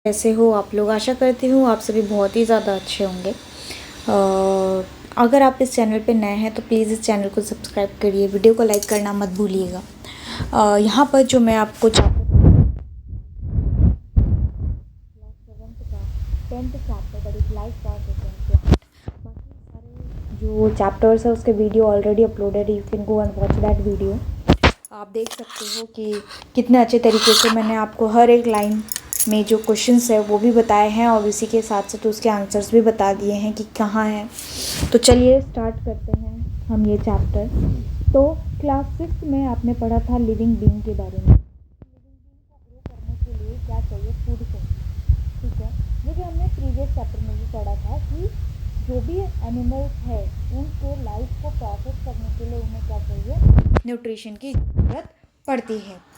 कैसे हो आप लोग। आशा करती हूँ आप सभी बहुत ही ज़्यादा अच्छे होंगे। अगर आप इस चैनल पे नए हैं तो प्लीज़ इस चैनल को सब्सक्राइब करिए, वीडियो को लाइक करना मत भूलिएगा। यहाँ पर जो मैं आपको जो चैप्टर्स है उसके वीडियो ऑलरेडी अपलोडेड है, you can go and watch that video. आप देख सकते हो कि कितने अच्छे तरीके से मैंने आपको हर एक लाइन में जो क्वेश्चंस है वो भी बताए हैं और इसी के साथ साथ उसके आंसर्स भी बता दिए हैं कि कहाँ हैं। तो चलिए स्टार्ट करते हैं हम ये चैप्टर। तो क्लास 6 में आपने पढ़ा था लिविंग बीइंग के बारे में। लिविंग बीइंग को ग्रो करने के लिए क्या चाहिए? फूड चाहिए, ठीक है। जो कि हमने प्रीवियस चैप्टर में भी पढ़ा था कि जो भी एनिमल्स है उनके लाइफ को प्रोसेस करने के लिए उन्हें क्या चाहिए? न्यूट्रिशन की ज़रूरत पड़ती है।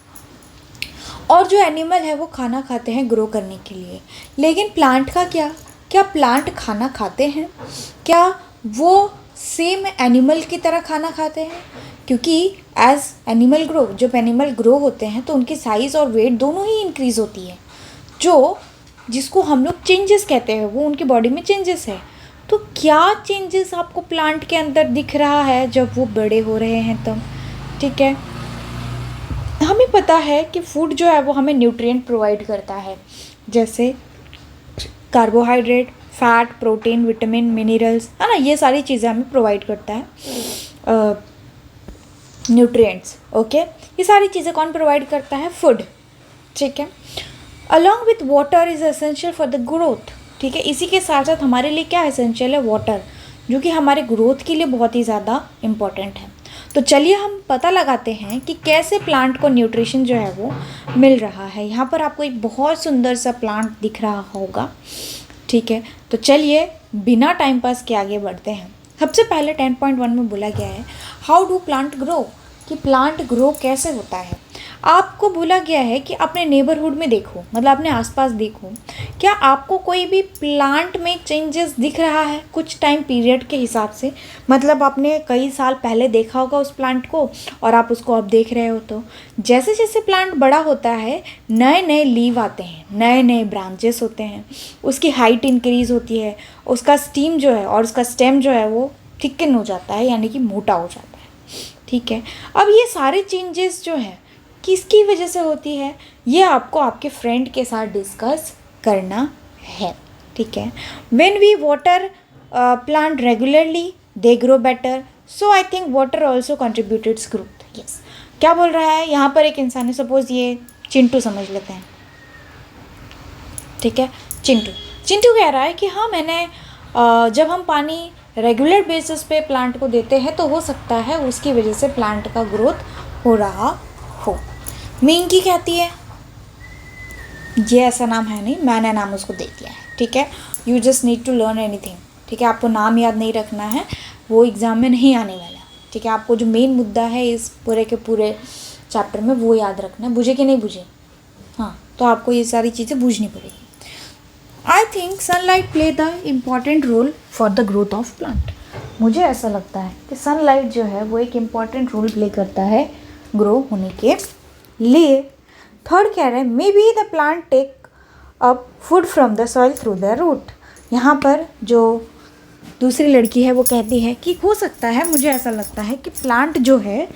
और जो एनिमल है वो खाना खाते हैं ग्रो करने के लिए, लेकिन प्लांट का क्या प्लांट खाना खाते हैं? क्या वो सेम एनिमल की तरह खाना खाते हैं? क्योंकि एज एनिमल ग्रो, जब एनिमल ग्रो होते हैं तो उनकी साइज़ और वेट दोनों ही इंक्रीज़ होती है, जिसको हम लोग चेंजेस कहते हैं, वो उनकी बॉडी में चेंजेस है। तो क्या चेंजेस आपको प्लांट के अंदर दिख रहा है जब वो बड़े हो रहे हैं तब? ठीक है, हमें पता है कि फूड जो है वो हमें न्यूट्रिएंट प्रोवाइड करता है, जैसे carbohydrate, fat, protein, vitamin, minerals, है ना। ये सारी चीज़ें हमें प्रोवाइड करता है न्यूट्रिएंट्स। ओके, ये सारी चीज़ें कौन प्रोवाइड करता है? फूड, ठीक है। Along with water is essential for the growth, ठीक है। इसी के साथ साथ हमारे लिए क्या एसेंशियल है? वाटर, जो कि हमारे ग्रोथ के लिए बहुत ही ज़्यादा इम्पॉर्टेंट है। तो चलिए हम पता लगाते हैं कि कैसे प्लांट को न्यूट्रिशन जो है वो मिल रहा है। यहाँ पर आपको एक बहुत सुंदर सा प्लांट दिख रहा होगा, ठीक है। तो चलिए बिना टाइम पास के आगे बढ़ते हैं। सबसे पहले 10.1 में बोला गया है हाउ डू प्लांट ग्रो, कि प्लांट ग्रो कैसे होता है। आपको बोला गया है कि अपने नेबरहुड में देखो, मतलब अपने आसपास देखो, क्या आपको कोई भी प्लांट में चेंजेस दिख रहा है कुछ टाइम पीरियड के हिसाब से? मतलब आपने कई साल पहले देखा होगा उस प्लांट को और आप उसको अब देख रहे हो। तो जैसे जैसे प्लांट बड़ा होता है नए नए लीव आते हैं, नए नए ब्रांचेस होते हैं, उसकी हाइट इंक्रीज़ होती है, उसका स्टीम जो है और उसका स्टेम जो है वो थिकन हो जाता है, यानी कि मोटा हो जाता है, ठीक है। अब ये सारे चेंजेस जो है किसकी वजह से होती है, ये आपको आपके फ्रेंड के साथ डिस्कस करना है, ठीक है। When we water plant regularly they grow better, so I think water also contributes growth. Yes, क्या बोल रहा है यहाँ पर एक इंसान है, सपोज ये चिंटू समझ लेते हैं, ठीक है। चिंटू कह रहा है कि हाँ मैंने जब हम पानी रेगुलर बेसिस पे प्लांट को देते हैं तो हो सकता है उसकी वजह से प्लांट का ग्रोथ हो रहा हो। मिंकी कहती है, ये ऐसा नाम है नहीं, मैंने नाम उसको दे दिया है, ठीक है। You just need to learn anything, ठीक है। आपको नाम याद नहीं रखना है, वो एग्ज़ाम में नहीं आने वाला, ठीक है। आपको जो मेन मुद्दा है इस पूरे के पूरे चैप्टर में वो याद रखना है, बुझे कि नहीं बुझे? हाँ, तो आपको ये सारी चीज़ें बूझनी पड़ेगी। I think sunlight play the important role for the growth of plant. मुझे ऐसा लगता है कि सनलाइट जो है वो एक इम्पॉर्टेंट रोल प्ले करता है ग्रो होने के लिए। थर्ड कह रहे हैं maybe the plant take up food from the soil through the root. यहाँ पर जो दूसरी लड़की है वो कहती है कि हो सकता है, मुझे ऐसा लगता है कि प्लांट जो है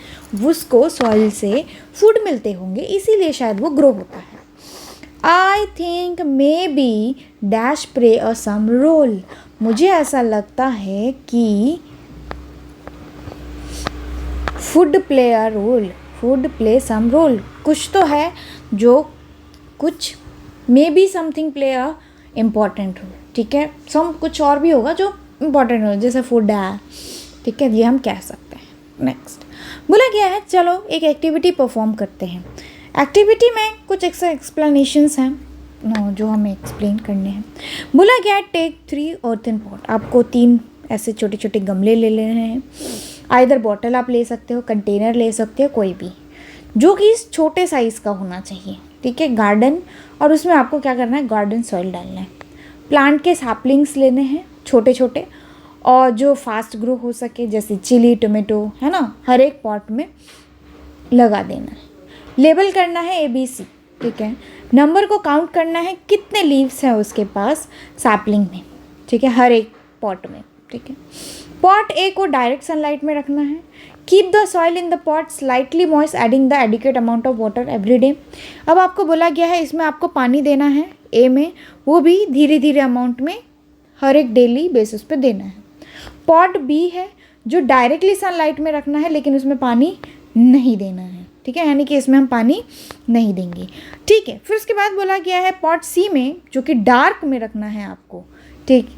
उसको सॉइल से फूड मिलते होंगे, इसीलिए शायद वो ग्रो होता है। I think maybe dash play a some role. मुझे ऐसा लगता है कि food play a role, food play some role, कुछ तो है जो कुछ, maybe something play a important role, ठीक है। सम कुछ और भी होगा जो इम्पॉर्टेंट रोल, जैसे फूड है, ठीक है, ये हम कह सकते हैं। नेक्स्ट बोला गया है चलो एक एक्टिविटी परफॉर्म करते हैं। एक्टिविटी में कुछ एक्सप्लेनेशंस हैं जो हमें एक्सप्लेन करने हैं। बोला गया है टेक 3 earthen pot, आपको 3 ऐसे छोटे छोटे गमले ले लेने हैं। आइदर बॉटल आप ले सकते हो, कंटेनर ले सकते हो, कोई भी जो कि इस छोटे साइज़ का होना चाहिए, ठीक है। गार्डन, और उसमें आपको क्या करना है, गार्डन सॉइल डालना है। प्लांट के सैपलिंग्स लेने हैं छोटे छोटे और जो फास्ट ग्रो हो सके, जैसे चिली, टोमेटो, है ना, हर एक पॉट में लगा देना है। लेबल करना है ABC, ठीक है। नंबर को काउंट करना है कितने लीव्स हैं उसके पास सैपलिंग में, ठीक है, हर एक पॉट में, ठीक है। पॉट ए को डायरेक्ट सनलाइट में रखना है। Keep the soil in the pot slightly moist adding the adequate amount of water every day. अब आपको बोला गया है इसमें आपको पानी देना है ए में, वो भी धीरे धीरे अमाउंट में हर एक डेली बेसिस पे देना है। पॉट बी है जो डायरेक्टली सनलाइट में रखना है लेकिन उसमें पानी नहीं देना है, ठीक है, यानी कि इसमें हम पानी नहीं देंगे, ठीक है। फिर उसके बाद बोला गया है पॉट सी में जो कि डार्क में रखना है आपको, ठीक,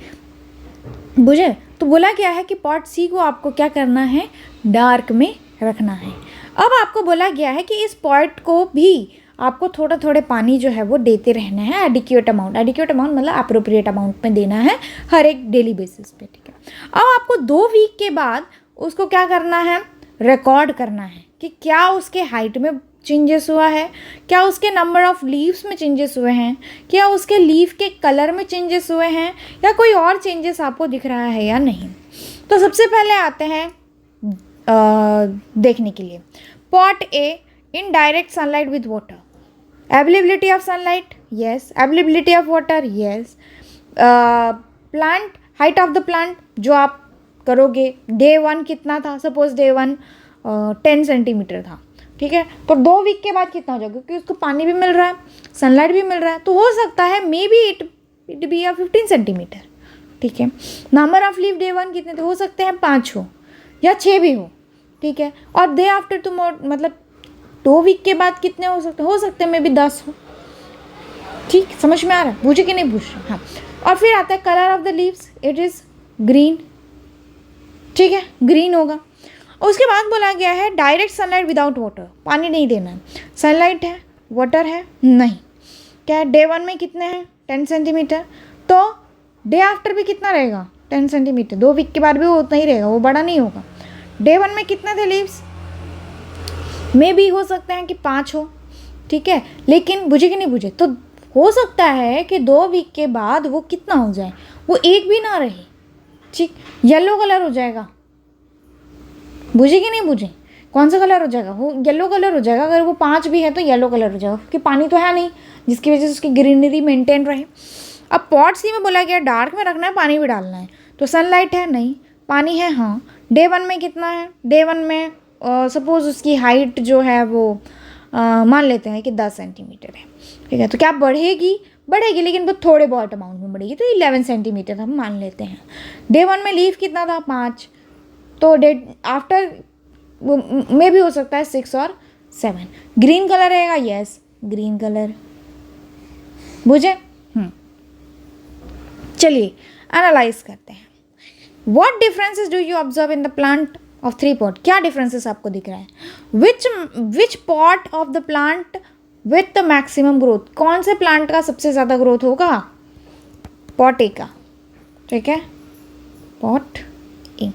बुझे। तो बोला गया है कि पॉट सी को आपको क्या करना है, डार्क में रखना है। अब आपको बोला गया है कि इस पॉट को भी आपको थोड़ा थोड़े पानी जो है वो देते रहना है, एडिक्वेट अमाउंट मतलब अप्रोप्रिएट अमाउंट में देना है हर एक डेली बेसिस पे, ठीक है। अब आपको 2 वीक के बाद उसको क्या करना है, रिकॉर्ड करना है कि क्या उसके हाइट में चेंजेस हुआ है, क्या उसके नंबर ऑफ लीव्स में चेंजेस हुए हैं, क्या उसके लीफ के कलर में चेंजेस हुए हैं, या कोई और चेंजेस आपको दिख रहा है या नहीं। तो सबसे पहले आते हैं देखने के लिए pot A in direct sunlight with water, availability of sunlight, yes, availability of water, yes, plant, height of the plant जो आप करोगे, डे 1 कितना था, सपोज डे 1 10 सेंटीमीटर था, ठीक है, तो 2 वीक के बाद कितना हो जाएगा, क्योंकि उसको पानी भी मिल रहा है, सनलाइट भी मिल रहा है, तो हो सकता है may be it be 15 centimetre, ठीक है। नंबर ऑफ लीव डे 1 कितने थे, हो सकते हैं 5 हो या 6 भी हो, ठीक है। और डे आफ्टर टुमारो मतलब 2 वीक के बाद कितने हो सकते हैं मे बी 10 हो, ठीक, समझ में आ रहा है, पूछे कि नहीं पूछ रहे, हाँ। और फिर आता है colour of the leaves, it is green, ठीक है, ग्रीन होगा। उसके बाद बोला गया है डायरेक्ट सनलाइट विदाउट वाटर, पानी नहीं देना है, सनलाइट है, वाटर है नहीं, क्या है, डे 1 में कितने हैं 10 सेंटीमीटर, तो डे आफ्टर भी कितना रहेगा 10 सेंटीमीटर, 2 वीक के बाद भी वो उतना ही रहेगा, वो बड़ा नहीं होगा। डे 1 में कितने थे लीव्स, मे भी हो सकते हैं कि 5 हो, ठीक है, लेकिन बुझे कि नहीं बुझे, तो हो सकता है कि 2 वीक के बाद वो कितना हो जाए, वो एक भी ना रहे, ठीक, येलो कलर हो जाएगा, बुझे कि नहीं बुझे, कौन सा कलर हो जाएगा, वो येलो कलर हो जाएगा। अगर वो 5 भी है तो येलो कलर हो जाएगा, क्योंकि पानी तो है नहीं जिसकी वजह से उसकी ग्रीनरी मेंटेन रहे। अब पॉट सी में बोला गया डार्क में रखना है, पानी भी डालना है, तो सनलाइट है नहीं, पानी है हाँ। डे 1 में कितना है, डे 1 में सपोज उसकी हाइट जो है वो मान लेते हैं कि 10 सेंटीमीटर है, ठीक है, तो क्या बढ़ेगी लेकिन वो थोड़े बहुत अमाउंट में बढ़ेगी, तो 11 सेंटीमीटर हम मान लेते हैं। डे 1 में लीफ कितना था 5, तो डे आफ्टर में भी हो सकता है 6 और 7। ग्रीन कलर रहेगा, यस ग्रीन कलर, बुझे। चलिए एनालाइज करते हैं। What differences do you observe in the plant of 3 pot, क्या डिफरेंसेस आपको दिख रहा है। Which pot of the plant with the maximum growth, कौन से प्लांट का सबसे ज़्यादा ग्रोथ होगा, पॉट ए का, ठीक है, pot A.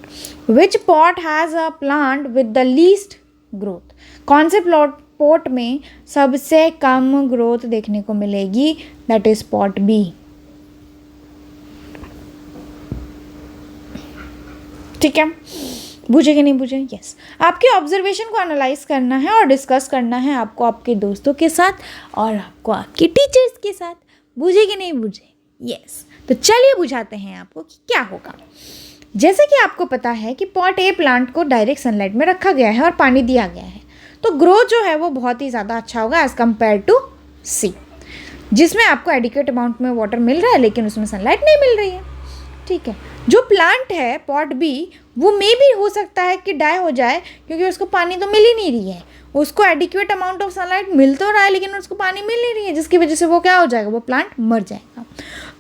Which pot has a plant with the least growth, कौन से पॉट में सबसे कम ग्रोथ देखने को मिलेगी, दैट इज पॉट बी, ठीक है, बुझे कि नहीं बुझे, यस। आपके ऑब्जर्वेशन को एनालाइज करना है और डिस्कस करना है आपको आपके दोस्तों के साथ और आपको आपके टीचर्स के साथ, बुझे कि नहीं बुझे, यस। तो चलिए बुझाते हैं आपको कि क्या होगा। जैसे कि आपको पता है कि पॉट ए प्लांट को डायरेक्ट सनलाइट में रखा गया है और पानी दिया गया है, तो ग्रोथ जो है वो बहुत ही ज़्यादा अच्छा होगा एज़ कम्पेयर टू सी, जिसमें आपको एडिक्वेट अमाउंट में वाटर मिल रहा है लेकिन उसमें सनलाइट नहीं मिल रही है, ठीक है। जो प्लांट है पॉट बी, वो मे भी हो सकता है कि डाई हो जाए क्योंकि उसको पानी तो मिल ही नहीं रही है, उसको एडिक्वेट अमाउंट ऑफ सनलाइट मिल तो रहा है लेकिन उसको पानी मिल नहीं रही है, जिसकी वजह से वो क्या हो जाएगा, वो प्लांट मर जाएगा।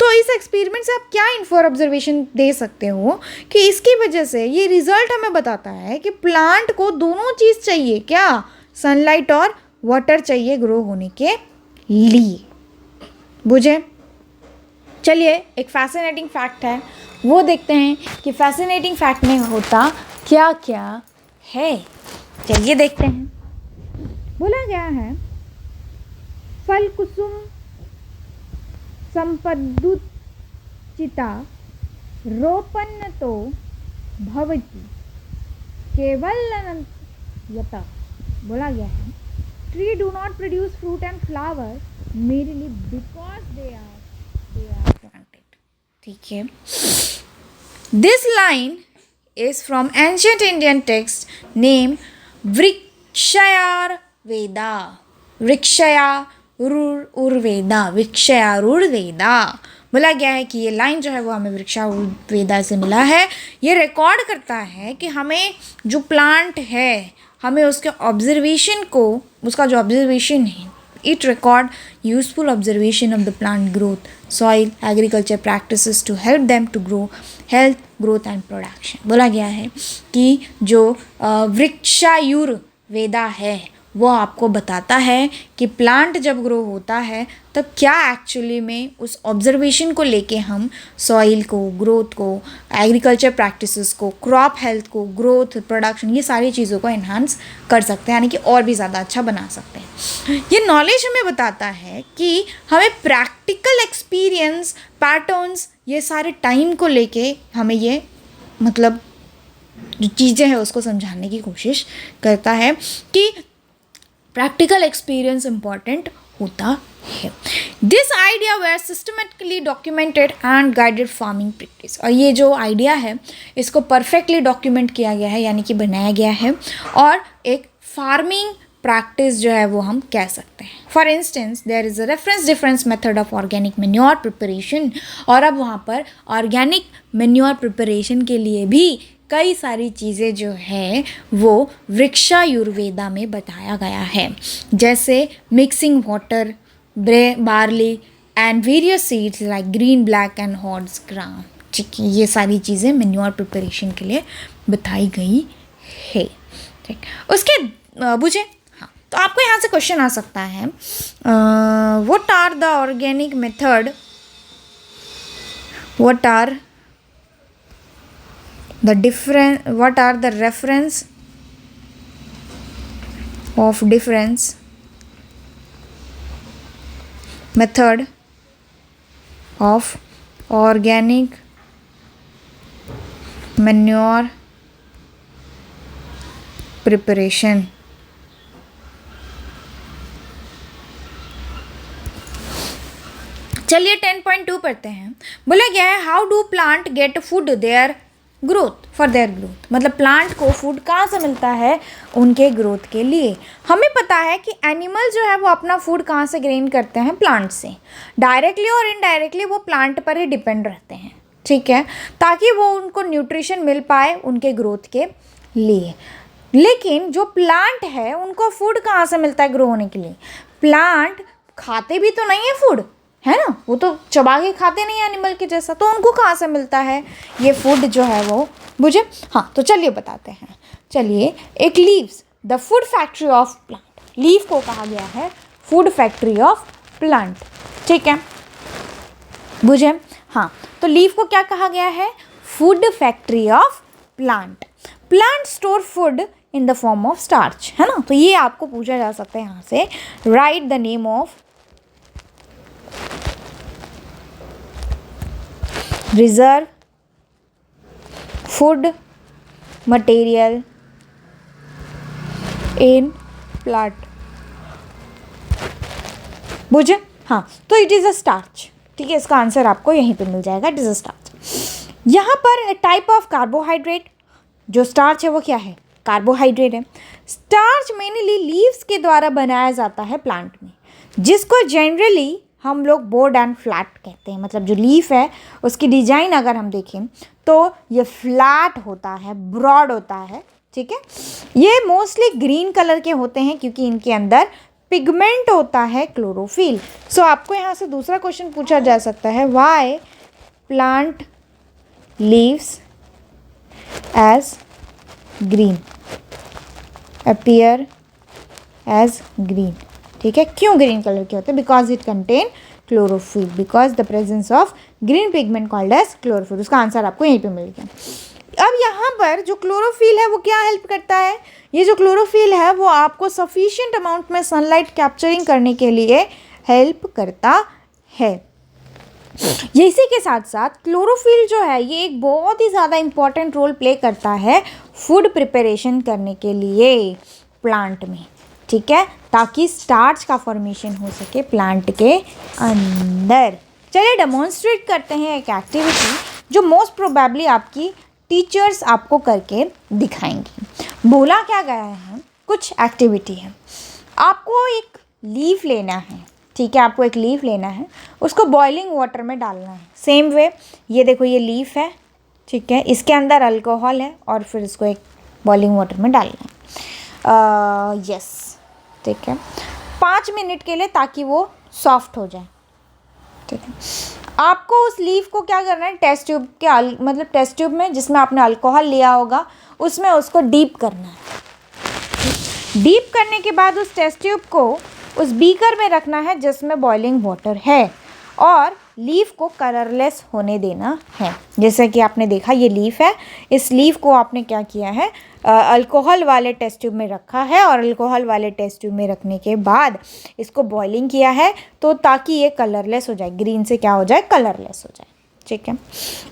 तो इस एक्सपेरिमेंट से आप क्या इन्फॉर ऑब्जर्वेशन दे सकते हो कि इसकी वजह से ये रिजल्ट हमें बताता है कि प्लांट को दोनों चीज़ चाहिए, क्या, सनलाइट और वाटर चाहिए ग्रो होने के लिए, बुझे। चलिए एक फैसिनेटिंग फैक्ट है वो देखते हैं कि फैसिनेटिंग फैक्ट में होता क्या क्या है, चलिए देखते हैं। बोला गया है फल कुसुम संपदुचिता रोपण तो भवति केवल यता, बोला गया है tree do not produce fruit and flower merely because they are planted. ठीक है, this line is from ancient Indian text named Vrikshayar Veda. Vrikshayurveda बोला गया है कि ये लाइन जो है वो हमें वृक्षारूढ़ वेदा से मिला है। ये रिकॉर्ड करता है कि हमें जो प्लांट है, हमें उसके ऑब्जर्वेशन को, उसका जो ऑब्जर्वेशन है, it record useful observation of the plant growth, soil, agriculture practices to help them to grow health, growth and production. बोला गया है कि जो वृक्षायूर वेदा है वो आपको बताता है कि प्लांट जब ग्रो होता है तब क्या एक्चुअली में उस ऑब्जर्वेशन को लेके हम सॉइल को, ग्रोथ को, एग्रीकल्चर प्रैक्टिसेस को, क्रॉप हेल्थ को, ग्रोथ, प्रोडक्शन, ये सारी चीज़ों को एनहांस कर सकते हैं, यानी कि और भी ज़्यादा अच्छा बना सकते हैं। ये नॉलेज हमें बताता है कि हमें प्रैक्टिकल एक्सपीरियंस, पैटर्न्स, ये सारे टाइम को लेके हमें ये मतलब जो चीज़ें हैं उसको समझाने की कोशिश करता है कि प्रैक्टिकल एक्सपीरियंस इम्पॉर्टेंट होता है। This idea were systematically documented and guided farming practice. और ये जो आइडिया है इसको परफेक्टली डॉक्यूमेंट किया गया है, यानी कि बनाया गया है, और एक फार्मिंग प्रैक्टिस जो है वो हम कह सकते हैं। For instance there is a reference difference method of organic manure preparation. और अब वहाँ पर ऑर्गेनिक मैन्योर प्रिपरेशन के लिए भी कई सारी चीज़ें जो है वो वृक्षायुर्वेदा में बताया गया है, जैसे mixing water, barley and various seeds like green, black and horse gram. ठीक है, ये सारी चीज़ें मैन्योर प्रिपरेशन के लिए बताई गई है। ठीक, उसके बुझे, हाँ, तो आपको यहाँ से क्वेश्चन आ सकता है, what are the organic method, what are the reference of difference method of organic manure preparation? चलिए 10.2 पढ़ते हैं। बोला गया है how do plant get food their growth, for their growth. मतलब प्लांट को फूड कहाँ से मिलता है, उनके ग्रोथ के लिए। हमें पता है कि एनिमल जो है वो अपना फूड कहाँ से गेन करते हैं, प्लांट से। डायरेक्टली और इनडायरेक्टली वो प्लांट पर ही डिपेंड रहते हैं, ठीक है, ताकि वो उनको न्यूट्रिशन मिल पाए उनके ग्रोथ के लिए। लेकिन जो प्लांट है उनको फूड कहाँ से मिलता है ग्रो होने के लिए? प्लांट खाते भी तो नहीं है फूड, है ना, वो तो चबा के खाते नहीं एनिमल के जैसा, तो उनको कहाँ से मिलता है ये फूड जो है वो, बुझे? हाँ, तो चलिए बताते हैं। चलिए, एक leaves the food factory of plant. Leaf को कहा गया है फूड फैक्ट्री ऑफ प्लांट, ठीक है, बुझे? हाँ, तो लीफ को क्या कहा गया है? Food factory of plant. Plant store food in the form of starch, है ना। तो ये आपको पूछा जा सकता है यहाँ से, right the name of reserve food material in plant, बुझे? हाँ, तो इट इज़ अ स्टार्च, ठीक है, इसका आंसर आपको यहीं पे मिल जाएगा, इट इज़ अ स्टार्च। यहाँ पर टाइप ऑफ कार्बोहाइड्रेट, जो स्टार्च है वो क्या है? कार्बोहाइड्रेट है। स्टार्च मेनली लीव्स के द्वारा बनाया जाता है प्लांट में, जिसको जनरली हम लोग बोर्ड एंड फ्लैट कहते हैं। मतलब जो लीफ है उसकी डिजाइन अगर हम देखें तो ये फ्लैट होता है, ब्रॉड होता है, ठीक है। ये मोस्टली ग्रीन कलर के होते हैं क्योंकि इनके अंदर पिगमेंट होता है क्लोरोफिल। सो आपको यहाँ से दूसरा क्वेश्चन पूछा जा सकता है, why plant leaves as green, appear as green, ठीक है, क्यों ग्रीन कलर के होते हैं? Because it contain chlorophyll, because the presence of green pigment called as chlorophyll. उसका आंसर आपको यहीं पे मिल गया। अब यहाँ पर जो क्लोरोफिल है वो क्या हेल्प करता है? ये जो क्लोरोफिल है वो आपको सफिशिएंट अमाउंट में सनलाइट कैप्चरिंग करने के लिए हेल्प करता है। ये इसी के साथ साथ क्लोरोफिल जो है ये एक बहुत ही ज़्यादा इम्पॉर्टेंट रोल प्ले करता है फूड प्रिपरेशन करने के लिए प्लांट में, ठीक है, ताकि स्टार्च का फॉर्मेशन हो सके प्लांट के अंदर। चलिए डेमोन्स्ट्रेट करते हैं एक एक्टिविटी जो मोस्ट प्रोबेबली आपकी टीचर्स आपको करके दिखाएंगी। बोला क्या गया है, कुछ एक्टिविटी है, आपको एक लीफ लेना है, ठीक है, आपको एक लीफ लेना है, उसको बॉइलिंग वाटर में डालना है। सेम वे ये देखो ये लीफ है, ठीक है, इसके अंदर अल्कोहल है और फिर इसको एक बॉइलिंग वाटर में डालना है। यस, ठीक है, 5 मिनट के लिए, ताकि वो सॉफ्ट हो जाए, ठीक है। आपको उस लीफ को क्या करना है, टेस्ट ट्यूब के मतलब टेस्ट ट्यूब में जिसमें आपने अल्कोहल लिया होगा उसमें उसको डीप करना है। डीप करने के बाद उस टेस्ट ट्यूब को उस बीकर में रखना है जिसमें बॉइलिंग वाटर है और लीफ को कलरलेस होने देना है। जैसे कि आपने देखा ये लीफ है, इस लीफ को आपने क्या किया है, अल्कोहल वाले टेस्ट ट्यूब में रखा है और अल्कोहल वाले टेस्ट ट्यूब में रखने के बाद इसको बॉइलिंग किया है तो ताकि ये कलरलेस हो जाए, ग्रीन से क्या हो जाए, कलरलेस हो जाए, ठीक है।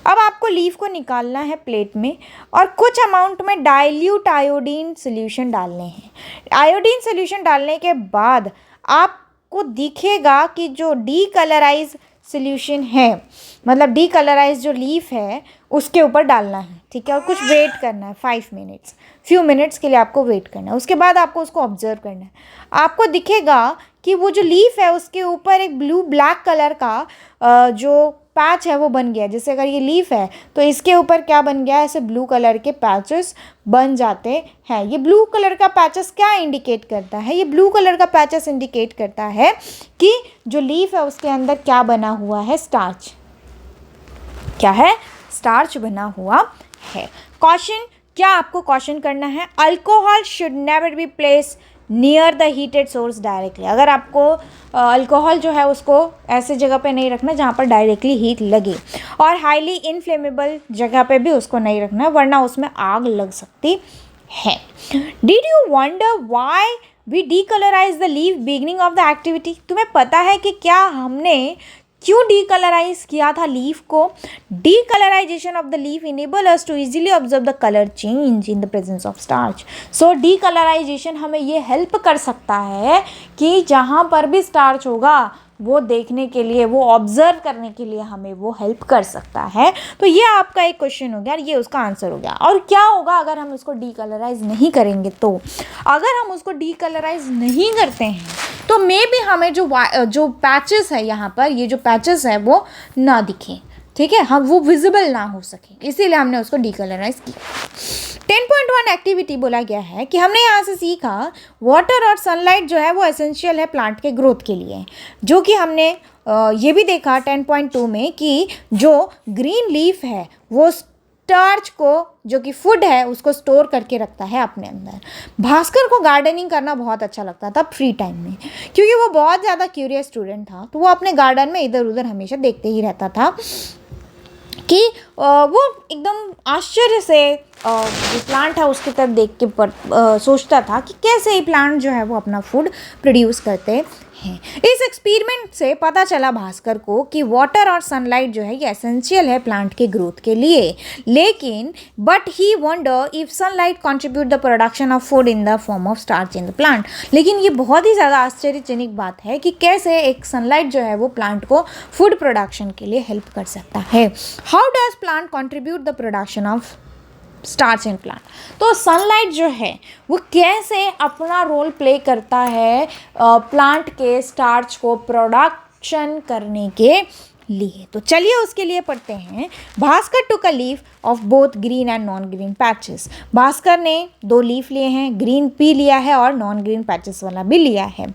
अब आपको लीफ को निकालना है प्लेट में और कुछ अमाउंट में डाइल्यूट आयोडीन सोल्यूशन डालने हैं। आयोडीन सोल्यूशन डालने के बाद आपको दिखेगा कि जो डीकलराइज सोल्यूशन है, मतलब डीकलराइज जो लीफ है उसके ऊपर डालना है, ठीक है, और कुछ वेट करना है 5 मिनट्स, फ्यू मिनट्स के लिए आपको वेट करना है। उसके बाद आपको उसको ऑब्जर्व करना है, आपको दिखेगा कि वो जो लीफ है उसके ऊपर एक ब्लू ब्लैक कलर का जो पैच है वो बन गया। जैसे अगर ये लीफ है तो इसके ऊपर क्या बन गया, ऐसे ब्लू कलर के पैचेस बन जाते हैं। ये ब्लू कलर का पैचेस क्या इंडिकेट करता है, ये ब्लू कलर का पैचेस इंडिकेट करता है कि जो लीफ है उसके अंदर क्या बना हुआ है, स्टार्च, क्या है, स्टार्च बना हुआ है। कॉशन, क्या आपको कॉशन करना है, alcohol should never be place near the heated source directly. अगर आपको अल्कोहल जो है उसको ऐसे जगह पे नहीं रखना जहाँ पर डायरेक्टली हीट लगे, और हाईली इनफ्लेमेबल जगह पे भी उसको नहीं रखना वरना उसमें आग लग सकती है। Did you wonder why we decolourise the leaf beginning of the activity? तुम्हें पता है कि क्या हमने क्यों डीकलराइज किया था लीफ को? Decolourisation of the leaf enable us to easily observe the colour change in the presence of starch. So decolourisation हमें ये हेल्प कर सकता है कि जहाँ पर भी स्टार्च होगा वो देखने के लिए, वो ऑब्जर्व करने के लिए हमें वो हेल्प कर सकता है। तो ये आपका एक क्वेश्चन हो गया और ये उसका आंसर हो गया। और क्या होगा अगर हम उसको डीकलराइज नहीं करेंगे? तो अगर हम उसको डीकलराइज नहीं करते हैं तो मे बी हमें जो पैचेस है यहाँ पर, ये जो पैचेस है वो ना दिखें, ठीक है, हम वो विजिबल ना हो सके, इसीलिए हमने उसको डीकलराइज किया। 10.1 एक्टिविटी बोला गया है कि हमने यहाँ से सीखा वाटर और सनलाइट जो है वो एसेंशियल है प्लांट के ग्रोथ के लिए, जो कि हमने ये भी देखा 10.2 में कि जो ग्रीन लीफ है वो स्टार्च को, जो कि फूड है, उसको स्टोर करके रखता है अपने अंदर। भास्कर को गार्डनिंग करना बहुत अच्छा लगता था फ्री टाइम में, क्योंकि वो बहुत ज़्यादा क्यूरियस स्टूडेंट था, तो वो अपने गार्डन में इधर उधर हमेशा देखते ही रहता था कि वो एकदम आश्चर्य से जो प्लांट है उसकी तरफ देख के सोचता था कि कैसे ये प्लांट जो है वो अपना फूड प्रोड्यूस करते हैं। इस एक्सपेरिमेंट से पता चला भास्कर को कि वाटर और सनलाइट जो है ये एसेंशियल है प्लांट के ग्रोथ के लिए, लेकिन but he wonder if sunlight contribute the production of food in the form of starch in the plant. लेकिन ये बहुत ही ज़्यादा आश्चर्यजनक बात है कि कैसे एक सनलाइट जो है वो प्लांट को फूड प्रोडक्शन के लिए हेल्प कर सकता है। How does plant contribute the production of starch in plant? तो सनलाइट जो है वो कैसे अपना रोल प्ले करता है प्लांट के स्टार्च को प्रोडक्शन करने के लिए। तो चलिए उसके लिए पढ़ते हैं। Bhaskar took a leaf of both green and non green patches. Bhaskar ने 2 लीफ लिए हैं, ग्रीन भी लिया है और नॉन ग्रीन पैचेस वाला भी लिया है।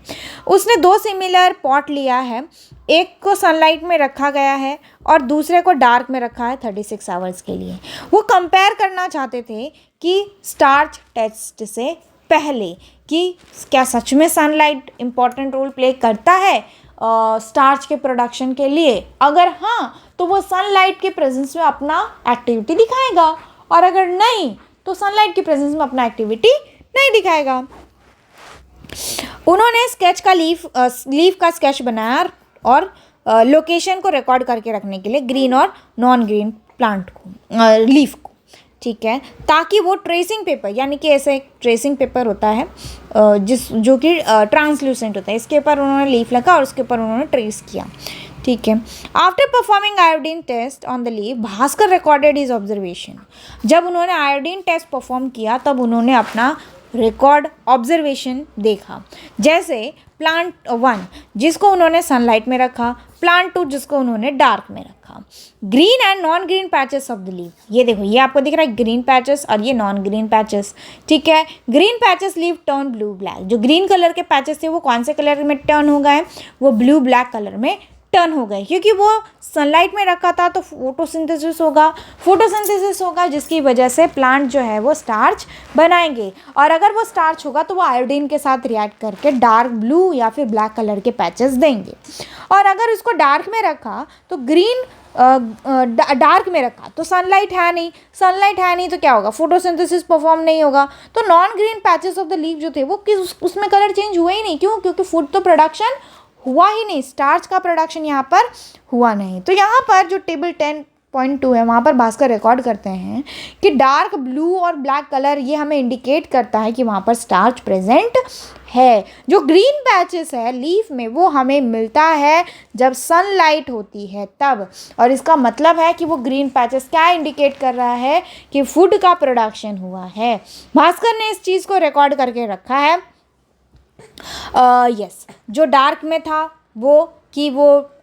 उसने 2 सिमिलर पॉट लिया है, एक को सनलाइट में रखा गया है और दूसरे को डार्क में रखा है 36 आवर्स के लिए। वो कंपेयर करना चाहते थे कि स्टार्च टेस्ट से पहले कि क्या सच में सनलाइट इम्पॉर्टेंट रोल प्ले करता है स्टार्च के प्रोडक्शन के लिए। अगर हाँ तो वो सनलाइट के प्रेजेंस में अपना एक्टिविटी दिखाएगा, और अगर नहीं तो सनलाइट के प्रेजेंस में अपना एक्टिविटी नहीं दिखाएगा। उन्होंने स्केच का लीफ का स्केच बनाया और लोकेशन को रिकॉर्ड करके रखने के लिए ग्रीन और नॉन ग्रीन प्लांट को, लीफ को। ठीक है, ताकि वो ट्रेसिंग पेपर, यानी कि ऐसा एक ट्रेसिंग पेपर होता है जो कि ट्रांसल्यूसेंट होता है, इसके ऊपर उन्होंने लीफ लगा और उसके ऊपर उन्होंने ट्रेस किया, ठीक है। After performing iodine test on the leaf, Bhaskar recorded his observation. जब उन्होंने आयोडीन टेस्ट परफॉर्म किया तब उन्होंने अपना रिकॉर्ड ऑब्जर्वेशन देखा। जैसे प्लांट 1 जिसको उन्होंने सनलाइट में रखा, प्लांट 2 जिसको उन्होंने डार्क में रखा। Green and non green patches of the leaf, ये देखो ये आपको दिख रहा है ग्रीन पैचेस और ये नॉन ग्रीन पैचेस, ठीक है। Green patches leave turn blue black, जो ग्रीन कलर के पैचेस थे वो कौन से कलर में टर्न हो गए, वो ब्लू ब्लैक कलर में टर्न हो गए, क्योंकि वो सनलाइट में रखा था तो फोटोसिंथेसिस होगा जिसकी वजह से प्लांट जो है वो स्टार्च बनाएंगे, और अगर वो स्टार्च होगा तो वो आयोडीन के साथ रिएक्ट करके डार्क ब्लू या फिर ब्लैक कलर के पैचेस देंगे। और अगर उसको डार्क में रखा तो ग्रीन डार्क में रखा तो सनलाइट है नहीं तो क्या होगा, फोटोसिंथेसिस परफॉर्म नहीं होगा, तो non green patches of the leaf जो थे वो उसमें कलर चेंज हुए ही नहीं। क्यों? क्योंकि फूड तो प्रोडक्शन हुआ ही नहीं, स्टार्च का प्रोडक्शन यहाँ पर हुआ नहीं। तो यहाँ पर जो टेबल 10.2 है वहाँ पर भास्कर रिकॉर्ड करते हैं कि डार्क ब्लू और ब्लैक कलर ये हमें इंडिकेट करता है कि वहाँ पर स्टार्च प्रेजेंट है। जो ग्रीन पैचेस है लीफ में वो हमें मिलता है जब सनलाइट होती है तब, और इसका मतलब है कि वो ग्रीन पैचेस क्या इंडिकेट कर रहा है कि फूड का प्रोडक्शन हुआ है। भास्कर ने इस चीज़ को रिकॉर्ड करके रखा है। यस, जो डार्क में था वो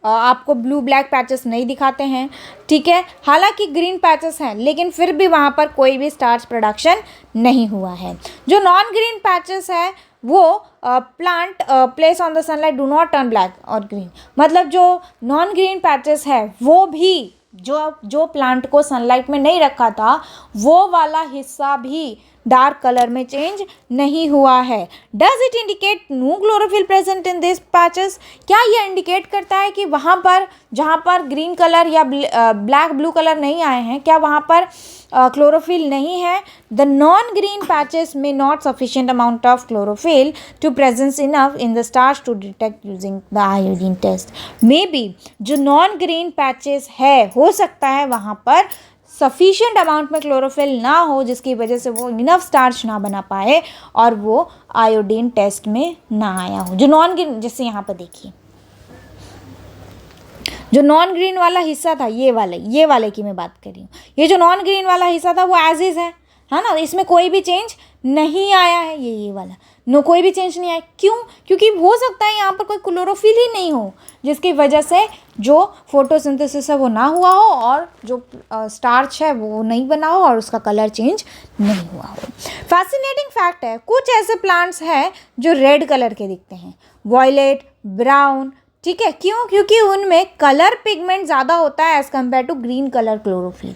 आपको ब्लू ब्लैक पैचेस नहीं दिखाते हैं, ठीक है। हालांकि ग्रीन पैचेस हैं लेकिन फिर भी वहाँ पर कोई भी स्टार्च प्रोडक्शन नहीं हुआ है। जो नॉन ग्रीन पैचेस है वो plant place on the sunlight do not turn black और ग्रीन, मतलब जो नॉन ग्रीन पैचेस है वो भी जो प्लांट को सनलाइट में नहीं रखा था वो वाला हिस्सा भी डार्क कलर में चेंज नहीं हुआ है। Does it indicate no chlorophyll present in this patches, क्या ये इंडिकेट करता है कि वहाँ पर जहाँ पर ग्रीन कलर या ब्लैक ब्लू कलर नहीं आए हैं क्या वहाँ पर क्लोरोफिल नहीं है। द नॉन ग्रीन पैचेस में not sufficient amount of chlorophyll to presence enough in the starch to detect using the iodine test. Maybe जो नॉन ग्रीन पैचेस है हो सकता है वहाँ पर सफिशिएंट अमाउंट में क्लोरोफिल ना हो जिसकी वजह से वो इनफ स्टार्च ना बना पाए और वो आयोडीन टेस्ट में ना आया हो। जो नॉन ग्रीन, जैसे यहाँ पर देखिए जो नॉन ग्रीन वाला हिस्सा था ये वाले की मैं बात कर रही हूँ, ये जो नॉन ग्रीन वाला हिस्सा था वो एज इज है ना, इसमें कोई भी चेंज नहीं आया है। ये वाला कोई भी चेंज नहीं आया। क्यों? क्योंकि हो सकता है यहाँ पर कोई क्लोरोफिल ही नहीं हो जिसकी वजह से जो फोटोसिंथेसिस है वो ना हुआ हो और जो स्टार्च है वो नहीं बना हो और उसका कलर चेंज नहीं हुआ हो। फैसिनेटिंग फैक्ट है, कुछ ऐसे प्लांट्स हैं जो रेड कलर के दिखते हैं, वॉयलेट, ब्राउन, ठीक है। क्यों? क्योंकि उनमें कलर पिगमेंट ज़्यादा होता है as compare to green colour chlorophyll.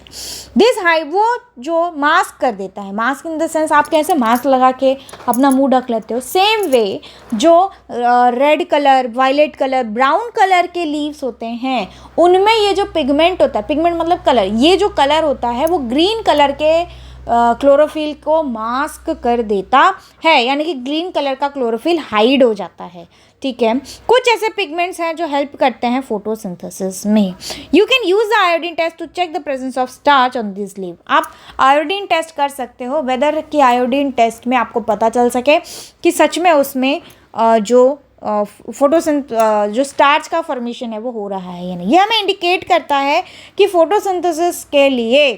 This high वो जो मास्क कर देता है, मास्क इन द सेंस आप कैसे मास्क लगा के अपना मुंह ढक लेते हो, सेम वे जो red colour, violet colour, brown colour के लीव्स होते हैं उनमें ये जो पिगमेंट होता है, पिगमेंट मतलब कलर, ये जो कलर होता है वो ग्रीन कलर के क्लोरोफिल को मास्क कर देता है, यानी कि ग्रीन कलर का क्लोरोफिल हाइड हो जाता है, ठीक है। कुछ ऐसे पिगमेंट्स हैं जो हेल्प करते हैं फोटोसिंथेसिस में। You can use the iodine test to check the presence of starch on this leaf. आप आयोडीन टेस्ट कर सकते हो वेदर कि आयोडीन टेस्ट में आपको पता चल सके कि सच में उसमें जो स्टार्च का फॉर्मेशन है वो हो रहा है या नहीं। ये हमें इंडिकेट करता है कि फोटोसिंथेसिस के लिए,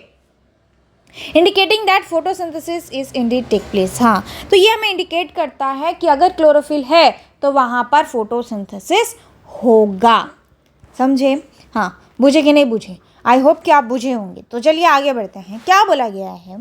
indicating that photosynthesis is indeed take place. हाँ, तो ये हमें इंडिकेट करता है कि अगर क्लोरोफिल है तो वहाँ पर फोटोसिंथेसिस होगा। समझे? हाँ, बुझे कि नहीं बुझे? आई होप कि आप बुझे होंगे। तो चलिए आगे बढ़ते हैं। क्या बोला गया है?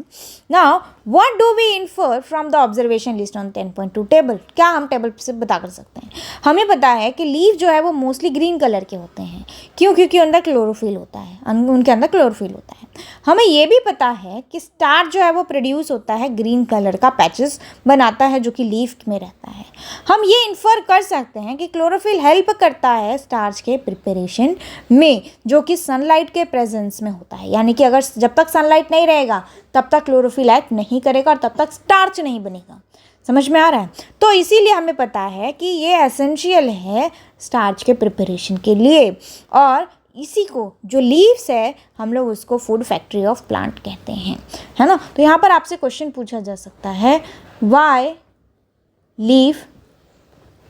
Now what do we infer from the observation list on 10.2 table. क्या हम टेबल से बता कर सकते हैं? हमें पता है कि लीफ जो है वो मोस्टली ग्रीन कलर के होते हैं। क्यों? क्योंकि अंदर क्लोरोफिल होता है, उनके अंदर क्लोरोफिल होता है। हमें ये भी पता है कि स्टार्च जो है वो प्रोड्यूस होता है, ग्रीन कलर का पैचेस बनाता है जो कि लीफ में रहता है। हम ये इन्फर कर सकते हैं कि क्लोरोफिल हेल्प करता है स्टार्च के प्रिपरेशन में, जो कि सनलाइट के प्रेजेंस में होता है, यानी कि अगर जब तक सनलाइट नहीं रहेगा तब तक क्लोरोफिल एक्ट नहीं करेगा और तब तक स्टार्च नहीं बनेगा। समझ में आ रहा है? तो इसीलिए हमें पता है कि ये एसेंशियल है स्टार्च के प्रिपरेशन के लिए, और इसी को जो लीव्स है हम लोग उसको फूड फैक्ट्री ऑफ प्लांट कहते हैं, है ना। तो यहाँ पर आपसे क्वेश्चन पूछा जा सकता है, why leaf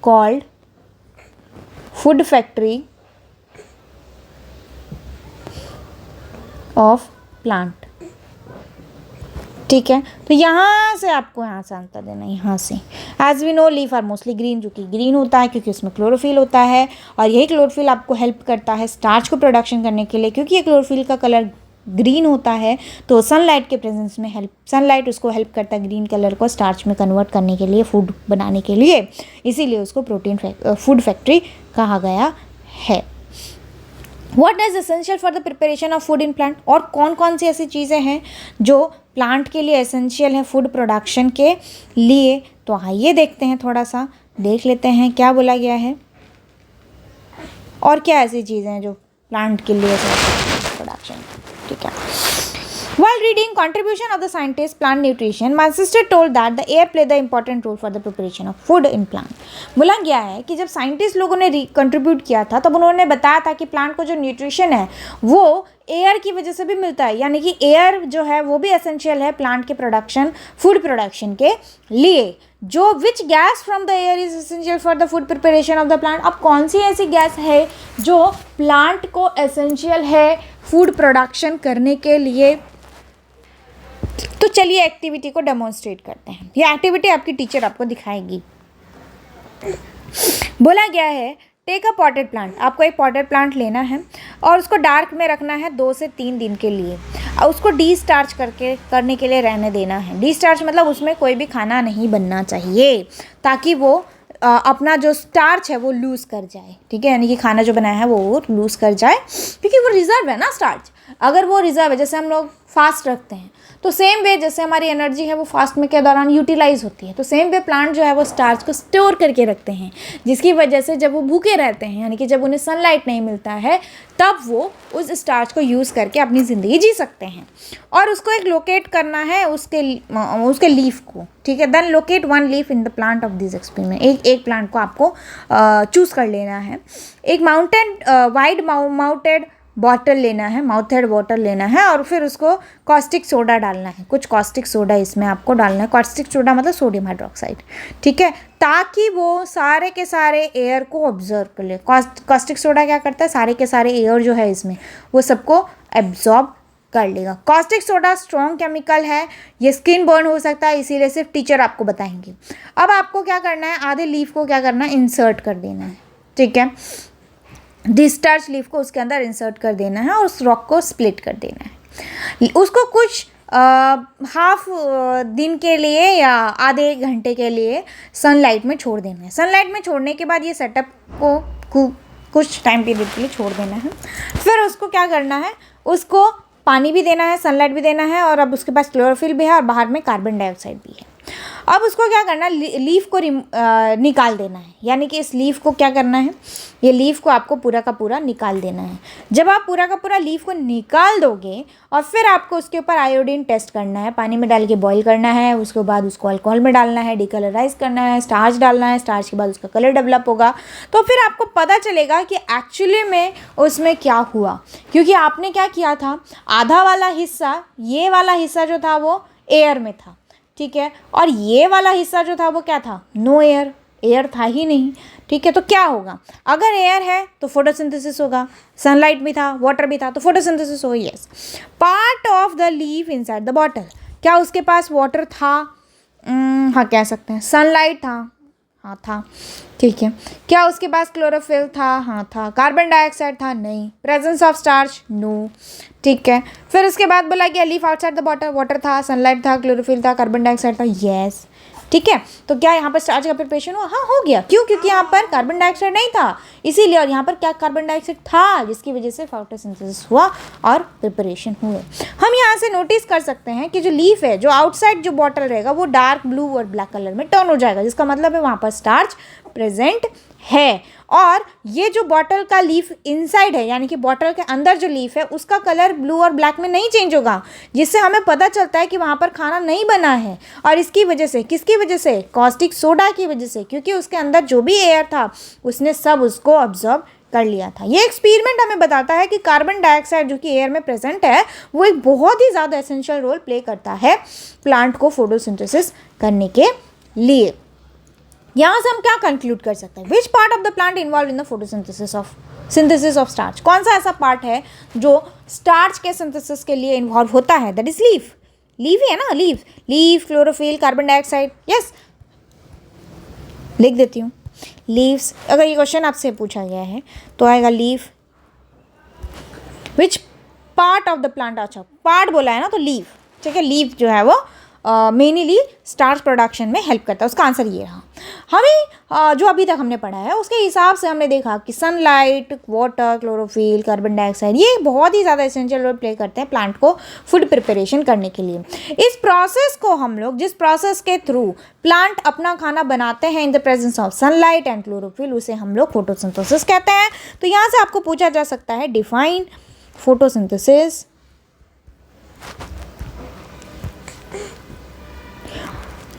called food factory of plant. ठीक है, तो यहाँ से आपको यहाँ से आंसर देना है, यहाँ से। As we know leaf are mostly green, जो कि ग्रीन होता है क्योंकि उसमें क्लोरोफिल होता है, और यही क्लोरोफिल आपको हेल्प करता है स्टार्च को प्रोडक्शन करने के लिए। क्योंकि ये क्लोरोफिल का कलर ग्रीन होता है तो सनलाइट के प्रेजेंस में सनलाइट उसको हेल्प करता है ग्रीन कलर को स्टार्च में कन्वर्ट करने के लिए, फूड बनाने के लिए, इसीलिए उसको फूड फैक्ट्री कहा गया है। What is essential for the preparation of food in plant? और कौन कौन सी ऐसी चीज़ें हैं जो प्लांट के लिए एसेंशियल हैं फूड प्रोडक्शन के लिए? तो आइए देखते हैं, थोड़ा सा देख लेते हैं क्या बोला गया है और क्या ऐसी चीज़ें हैं जो प्लांट के लिए प्रोडक्शन। ठीक है, while reading contribution of the scientist plant nutrition, my sister told that the air play the important role for the preparation of food in plant. बोला गया है कि जब साइंटिस्ट लोगों ने कंट्रीब्यूट किया था तब उन्होंने बताया था कि प्लांट को जो न्यूट्रिशन है वो एयर की वजह से भी मिलता है, यानी कि एयर जो है वो भी एसेंशियल है प्लांट के प्रोडक्शन, फूड प्रोडक्शन के लिए। जो which gas from the air is essential for the food preparation of the plant. अब कौन सी ऐसी गैस है जो प्लांट को एसेंशियल है फूड प्रोडक्शन करने के लिए? तो चलिए एक्टिविटी को डेमोन्स्ट्रेट करते हैं। ये एक्टिविटी आपकी टीचर आपको दिखाएगी। बोला गया है, टेक अ पॉटेड प्लांट। आपको एक पॉटेड प्लांट लेना है और उसको डार्क में रखना है 2 से 3 दिन के लिए, और उसको डीस्टार्च करने के लिए रहने देना है। डीस्टार्च मतलब उसमें कोई भी खाना नहीं बनना चाहिए, ताकि वो अपना जो स्टार्च है वो लूज़ कर जाए। ठीक है, यानी कि खाना जो बनाया है वो लूज़ कर जाए, क्योंकि वो रिजर्व है ना स्टार्च। अगर वो रिजर्व है, जैसे हम लोग फास्ट रखते हैं, तो सेम वे जैसे हमारी एनर्जी है वो फास्ट में के दौरान यूटिलाइज होती है, तो सेम वे प्लांट जो है वो स्टार्च को स्टोर करके रखते हैं, जिसकी वजह से जब वो भूखे रहते हैं, यानी कि जब उन्हें सनलाइट नहीं मिलता है, तब वो उस स्टार्च को यूज़ करके अपनी ज़िंदगी जी सकते हैं। और उसको एक लोकेट करना है उसके लीफ को। ठीक है, then locate 1 leaf in the plant of this experiment. एक प्लांट को आपको चूज़ कर लेना है। एक वाइड माउंटेड बॉटल लेना है, माउथेड बॉटल लेना है, और फिर उसको कॉस्टिक सोडा डालना है। कुछ कॉस्टिक सोडा इसमें आपको डालना है। कॉस्टिक सोडा मतलब सोडियम हाइड्रोक्साइड। ठीक है, ताकि वो सारे के सारे एयर को ऑब्जर्व कर ले। कॉस्टिक सोडा क्या करता है, सारे के सारे एयर जो है इसमें वो सबको एब्जॉर्ब कर लेगा। कॉस्टिक सोडा स्ट्रॉन्ग केमिकल है, ये स्किन बर्न हो सकता है, इसीलिए सिर्फ टीचर आपको बताएंगे। अब आपको क्या करना है, आधे लीफ को क्या करना है, इंसर्ट कर देना है। ठीक है, डिस्टार्च लीफ को उसके अंदर इंसर्ट कर देना है और उस रॉक को स्प्लिट कर देना है। उसको कुछ हाफ दिन के लिए या आधे घंटे के लिए सनलाइट में छोड़ देना है। सनलाइट में छोड़ने के बाद ये सेटअप को कुछ टाइम पीरियड के लिए छोड़ देना है। फिर उसको क्या करना है, उसको पानी भी देना है, सनलाइट भी देना है, और अब उसके पास क्लोरोफिल भी है और बाहर में कार्बन डाइऑक्साइड भी है। अब उसको क्या करना है, लीफ को निकाल देना है, यानी कि इस लीफ को क्या करना है, ये लीफ को आपको पूरा का पूरा निकाल देना है। जब आप पूरा का पूरा लीफ को निकाल दोगे और फिर आपको उसके ऊपर आयोडीन टेस्ट करना है, पानी में डाल के बॉईल करना है, उसके बाद उसको अल्कोहल में डालना है, डिकलराइज करना है, स्टार्च डालना है, स्टार्च के बाद उसका कलर डेवलप होगा, तो फिर आपको पता चलेगा कि एक्चुअली में उसमें क्या हुआ। क्योंकि आपने क्या किया था, आधा वाला हिस्सा, ये वाला हिस्सा जो था वो एयर में था। ठीक है, और ये वाला हिस्सा जो था वो क्या था, नो एयर, एयर था ही नहीं। ठीक है, तो क्या होगा, अगर एयर है तो फोटोसिंथेसिस होगा, सनलाइट भी था, वाटर भी था, तो फोटोसिंथेसिस होगा। Yes, part of the leaf inside the bottle, क्या उसके पास वाटर था? हाँ, कह सकते हैं। सनलाइट था? हाँ था। ठीक है, क्या उसके पास क्लोरोफिल था? हाँ था। कार्बन डाइऑक्साइड था? नहीं। Presence of starch? नो। ठीक है, फिर उसके बाद बोला गया leaf outside the bottle, water था, सनलाइट था, क्लोरोफिल था, कार्बन डाइऑक्साइड था। यस, ठीक है, तो क्या यहाँ पर स्टार्च का प्रिपरेशन हुआ? हाँ, हो गया। क्यों? क्योंकि यहाँ पर कार्बन डाइऑक्साइड नहीं था इसीलिए, और यहाँ पर क्या कार्बन डाइऑक्साइड था, जिसकी वजह से फोटोसिंथेसिस हुआ और प्रिपरेशन हुए। हम यहाँ से नोटिस कर सकते हैं कि जो लीफ है, जो आउटसाइड जो बॉटल रहेगा वो डार्क ब्लू और ब्लैक कलर में टर्न हो जाएगा, जिसका मतलब है वहाँ पर स्टार्च प्रेजेंट है। और ये जो बॉटल का लीफ इनसाइड है, यानी कि बॉटल के अंदर जो लीफ है, उसका कलर ब्लू और ब्लैक में नहीं चेंज होगा, जिससे हमें पता चलता है कि वहाँ पर खाना नहीं बना है। और इसकी वजह से, किसकी वजह से? कॉस्टिक सोडा की वजह से, क्योंकि उसके अंदर जो भी एयर था उसने सब उसको ऑब्जर्व कर लिया था। ये एक्सपेरिमेंट हमें बताता है कि कार्बन डाइऑक्साइड जो कि एयर में प्रेजेंट है वो एक बहुत ही ज़्यादा एसेंशियल रोल प्ले करता है प्लांट को फोटोसिंथेसिस करने के लिए। यहाँ से हम क्या कंक्लूड कर सकते हैं? Which part of the plant involve in the synthesis of starch? कौन सा ऐसा पार्ट है जो स्टार्च के सिंथेसिस के लिए इन्वॉल्व होता है? That is leaf. लीफ ही है ना, leaf, chlorophyll, carbon dioxide. Yes, लिख देती हूँ लीव्स। अगर ये क्वेश्चन आपसे पूछा गया है तो आएगा leaf. Which part of the plant, अच्छा पार्ट बोला है ना तो लीफ, ठीक है। लीफ जो है वो मेनली स्टार्च प्रोडक्शन में हेल्प करता है। उसका आंसर ये रहा। हमें जो अभी तक हमने पढ़ा है उसके हिसाब से हमने देखा कि sunlight, water, chlorophyll, carbon dioxide ये बहुत ही ज़्यादा एसेंशियल रोल प्ले करते हैं प्लांट को फूड प्रिपरेशन करने के लिए। इस प्रोसेस को हम लोग, जिस प्रोसेस के थ्रू प्लांट अपना खाना बनाते हैं इन the presence of sunlight and chlorophyll, उसे हम लोग फोटोसिंथेसिस कहते हैं। तो यहाँ से आपको पूछा जा सकता है define photosynthesis.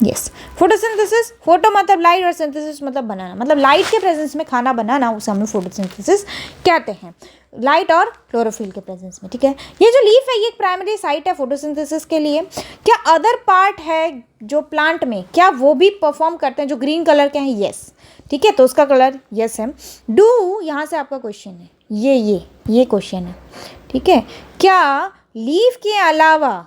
Yes, photosynthesis, photo मतलब लाइट और सिंथेसिस मतलब बनाना, मतलब लाइट के प्रेजेंस में खाना बनाना, उसे हम लोग फोटोसिंथेसिस कहते हैं, लाइट और क्लोरोफिल के प्रेजेंस में, ठीक है। ये जो लीफ है ये एक प्राइमरी साइट है फोटोसिंथेसिस के लिए। क्या अदर पार्ट है जो प्लांट में, क्या वो भी परफॉर्म करते हैं जो ग्रीन कलर के हैं? यस, ठीक है, तो उसका कलर यस है। डू, यहाँ से आपका क्वेश्चन है, ये क्वेश्चन है, ठीक है। क्या लीफ के अलावा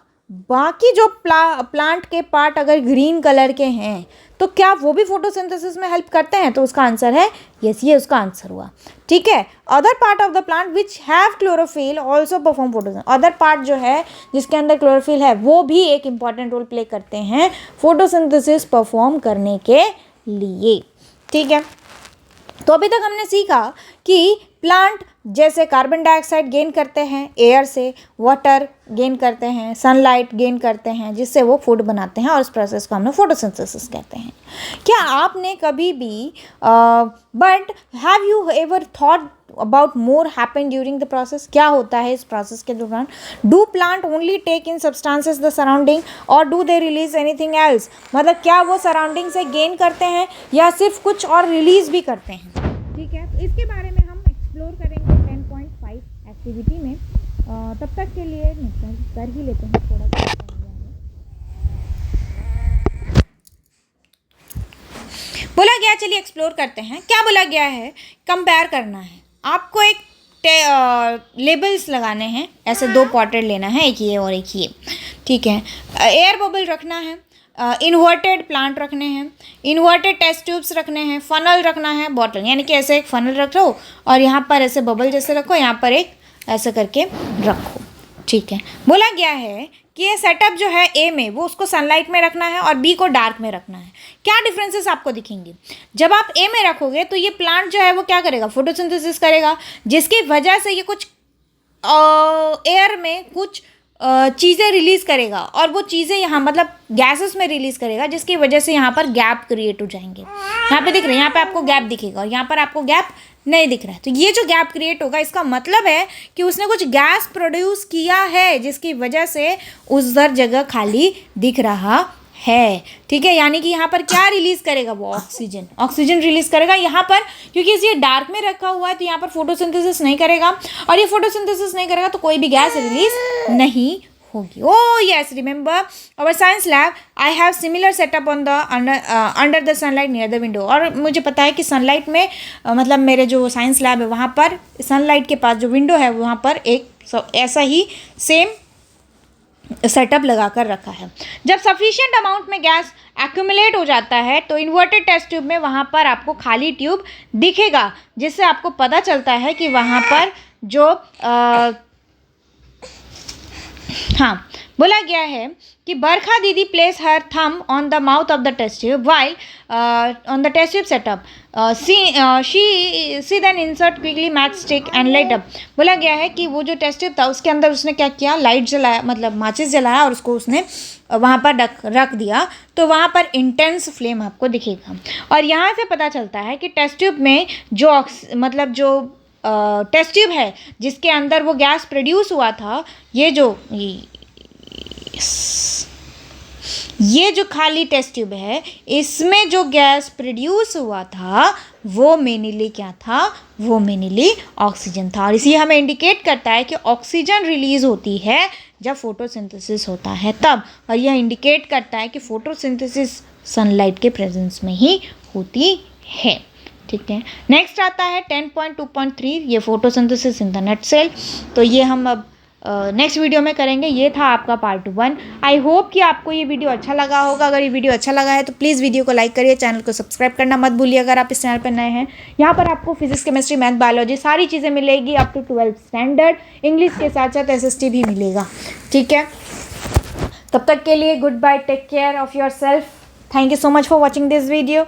बाकी जो प्लांट के पार्ट अगर ग्रीन कलर के हैं तो क्या वो भी फोटोसिंथेसिस में हेल्प करते हैं? तो उसका आंसर है यस, ये उसका आंसर हुआ, ठीक है। Other part of the plant which have chlorophyll also perform photosynthesis, other part जो है जिसके अंदर क्लोरोफिल है वो भी एक इंपॉर्टेंट रोल प्ले करते हैं फोटोसिंथेसिस परफॉर्म करने के लिए, ठीक है। तो अभी तक हमने सीखा कि प्लांट जैसे कार्बन डाइऑक्साइड गेन करते हैं एयर से, वाटर गेन करते हैं, सनलाइट गेन करते हैं, जिससे वो फूड बनाते हैं और इस प्रोसेस को हम लोग फोटोसिंथेसिस कहते हैं। क्या आपने कभी भी but have you ever thought about more happen during the process? क्या होता है इस प्रोसेस के दौरान? Do plant only take in substances the surrounding और do they release anything else? मतलब क्या वो सराउंडिंग से गेन करते हैं या सिर्फ कुछ और रिलीज भी करते हैं, ठीक है। तो इसके बारे में हम एक्सप्लोर करेंगे 10.5 एक्टिविटी में। तब तक के लिए कर ही लेते हैं थोड़ा सा। बोला गया, चलिए एक्सप्लोर करते हैं। क्या बोला गया है? कंपेयर करना है आपको। एक लेबल्स लगाने हैं, ऐसे दो पॉटेड लेना है, एक ये और एक ये, ठीक है। एयर बबल रखना है, इन्वर्टेड प्लांट रखने हैं, इन्वर्टेड टेस्ट ट्यूब्स रखने हैं, फनल रखना है, बॉटल, यानी कि ऐसे एक फनल रख लो और यहाँ पर ऐसे बबल जैसे रखो, यहाँ पर एक ऐसे करके रखो, ठीक है। बोला गया है कि ये सेटअप जो है ए में वो उसको सनलाइट में रखना है और बी को डार्क में रखना है। क्या डिफरेंसेस आपको दिखेंगे? जब आप ए में रखोगे तो ये प्लांट जो है वो क्या करेगा? फोटोसिंथेसिस करेगा, जिसकी वजह से ये कुछ एयर में कुछ चीज़ें रिलीज़ करेगा और वो चीज़ें यहाँ मतलब गैसेस में रिलीज़ करेगा, जिसकी वजह से यहाँ पर गैप क्रिएट हो जाएंगे। यहाँ पे दिख रहे हैं, यहाँ पे आपको गैप दिखेगा और यहाँ पर आपको गैप नहीं दिख रहा है। तो ये जो गैप क्रिएट होगा इसका मतलब है कि उसने कुछ गैस प्रोड्यूस किया है, जिसकी वजह से उस जगह खाली दिख रहा है, ठीक है। यानी कि यहाँ पर क्या रिलीज करेगा? वो ऑक्सीजन रिलीज करेगा यहाँ पर, क्योंकि ये डार्क में रखा हुआ है तो यहाँ पर फोटोसिंथेसिस नहीं करेगा और ये फोटोसिंथेसिस नहीं करेगा तो कोई भी गैस रिलीज नहीं होगी। Oh yes, remember our science lab, I have similar setup on the under the sunlight near the window. और मुझे पता है कि सनलाइट में मतलब मेरे जो साइंस लैब है वहाँ पर सनलाइट के पास जो विंडो है वहाँ पर एक ऐसा ही सेम सेटअप लगा कर रखा है। जब सफिशिएंट अमाउंट में गैस एक्यूमुलेट हो जाता है तो इन्वर्टेड टेस्ट ट्यूब में वहाँ पर आपको खाली ट्यूब दिखेगा, जिससे आपको पता चलता है कि वहाँ पर जो हाँ बोला गया है कि बरखा दीदी place her thumb on the mouth of the test tube while on the test tube setup she then insert quickly matchstick and light up. बोला गया है कि वो जो टेस्ट ट्यूब था उसके अंदर उसने क्या किया? लाइट जलाया, मतलब माचिस जलाया और उसको उसने वहाँ पर रख दिया, तो वहाँ पर इंटेंस फ्लेम आपको दिखेगा। और यहाँ से पता चलता है कि टेस्ट ट्यूब में जो टेस्ट ट्यूब है जिसके अंदर वो गैस प्रोड्यूस हुआ था, ये जो ये जो खाली टेस्ट ट्यूब है इसमें जो गैस प्रोड्यूस हुआ था वो मेनली क्या था, वो मेनली ऑक्सीजन था। और इसी हमें इंडिकेट करता है कि ऑक्सीजन रिलीज होती है जब फोटोसिंथेसिस होता है तब, और यह इंडिकेट करता है कि फोटोसिंथेसिस सनलाइट के प्रेजेंस में ही होती है। ठीक है, नेक्स्ट आता है 10.2.3, ये photosynthesis in the nutshell. तो ये हम अब नेक्स्ट वीडियो में करेंगे। ये था आपका पार्ट 1। आई होप कि आपको ये वीडियो अच्छा लगा होगा। अगर ये वीडियो अच्छा लगा है तो प्लीज़ वीडियो को लाइक करिए, चैनल को सब्सक्राइब करना मत भूलिए अगर आप इस चैनल पर नए हैं। यहाँ पर आपको फिजिक्स, केमिस्ट्री, मैथ, बायोलॉजी सारी चीज़ें मिलेगी up to 12th standard. English के साथ साथ SST भी मिलेगा। ठीक है, तब तक के लिए goodbye, take care of yourself. Thank you so much for watching this video.